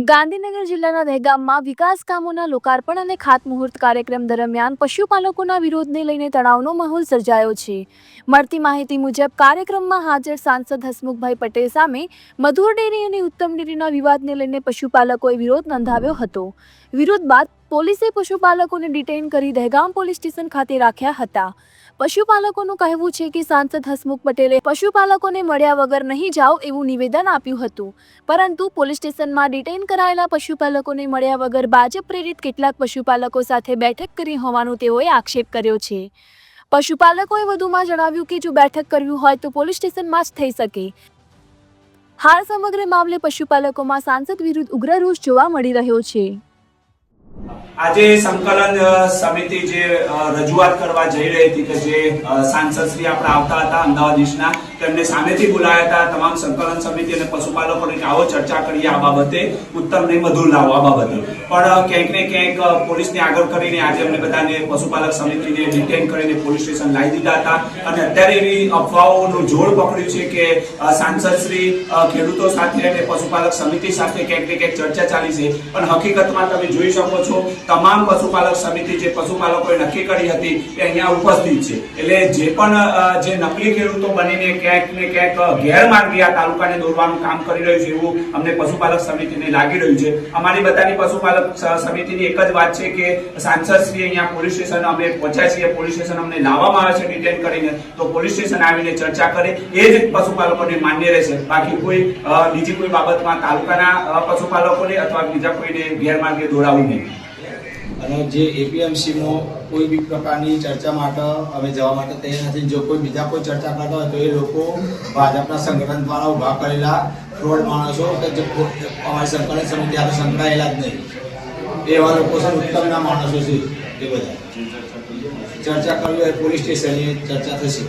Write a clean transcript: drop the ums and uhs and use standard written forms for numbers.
ગાંધીનગર જિલ્લાના દહેગામમાં વિકાસ કામોના લોકાર્પણ અને ખાતમુહૂર્ત કાર્યક્રમ દરમિયાન પશુપાલકોના વિરોધને લઈને તણાવનો માહોલ સર્જાયો છે। મળતી માહિતી મુજબ કાર્યક્રમમાં હાજર સાંસદ હસમુખભાઈ પટેલ સામે મધુર ડેરી અને ઉત્તમ ડેરીના વિવાદને લઈને પશુપાલકોએ વિરોધ નોંધાવ્યો હતો। વિરોધ બાદ પોલીસે પશુપાલકોને ડિટેઇન કરી દહેગામ પોલીસ સ્ટેશન ખાતે રાખ્યા હતા। પશુપાલકોનું કહેવું છે કે સાંસદ હસમુખ પટેલે પશુપાલકોને મળ્યા વગર નહીં જાઓ એવું નિવેદન આપ્યું હતું, પરંતુ પોલીસ સ્ટેશનમાં ડિટેઇન કરાયેલા પશુપાલકોને મળ્યા વગર ભાજપ પ્રેરિત કેટલાક પશુપાલકો સાથે બેઠક કરી હોવાનો તેઓએ આક્ષેપ કર્યો છે। પશુપાલકોએ વધુમાં જણાવ્યું કે જો બેઠક કરવી હોય તો પોલીસ સ્ટેશનમાં જ થઈ શકે। હાલ સમગ્ર મામલે પશુપાલકોમાં સાંસદ વિરુદ્ધ ઉગ્ર રોષ જોવા મળી રહ્યો છે। આજે સંકલન સમિતિ જે રજૂઆત કરવા જઈ રહી હતી કે જે સાંસદ શ્રી આપણે આવતા હતા અમદાવાદ ઈસ્ટના, તેમને સામેથી બોલાયા હતા તમામ સંકલન સમિતિ અને પશુપાલકોને આવો ચર્ચા કરીએ આ બાબતે, ઉત્તમ ને મધુર લાવો આ બાબતે, પણ ક્યાંક ને ક્યાંક પોલીસને આગળ કરીને આજે અમને બધાને પશુપાલક સમિતિને ડિટેન કરીને પોલીસ સ્ટેશન લાવી દીધા હતા। અને અત્યારે એવી અફવાઓનું જોર પકડ્યું છે કે સાંસદ શ્રી ખેડૂતો સાથે અને પશુપાલક સમિતિ સાથે ક્યાંક ને ક્યાંક ચર્ચા ચાલી છે, પણ હકીકતમાં તમે જોઈ શકો છો તમામ પશુપાલક સમિતિ જે પશુપાલકોએ નક્કી કરી હતી એ અહીંયા ઉપસ્થિત છે। એટલે જે પણ જે નકલી ખેડૂતો બનીને ક્યાંક ને ક્યાંક ગેરમાર્ગે આ તાલુકાને દોરવાનું કામ કરી રહ્યું છે એવું અમને પશુપાલક સમિતિને લાગી રહ્યું છે। અમારી બધાની પશુપાલક સમિતિની એક જ વાત છે કે સાંસદ શ્રી અહીંયા પોલીસ સ્ટેશન અમે પહોંચ્યા છીએ, પોલીસ સ્ટેશન અમને લાવવામાં આવે છે ડિટેન કરીને, તો પોલીસ સ્ટેશન આવીને ચર્ચા કરે એ જ પશુપાલકોને માન્ય રહેશે। બાકી કોઈ બીજી કોઈ બાબતમાં તાલુકાના પશુપાલકોને અથવા બીજા કોઈને ગેરમાર્ગે દોરાવું નહીં। અને જે એપીએમસીમાં કોઈ બી પ્રકારની ચર્ચા માટે અમે જવા માટે તૈયાર નથી। જો કોઈ બીજા કોઈ ચર્ચા કરતા હોય તો એ લોકો ભાજપના સંગઠન દ્વારા ઉભા કરેલા ફ્રોડ માણસો કે જે અમારી સંકલન સમિતિ સાથે સંકળાયેલા જ નહીં એવા લોકો છે, ઉત્તમના માણસો છે, એ બધા ચર્ચા કરવી હોય પોલીસ સ્ટેશનની ચર્ચા થશે।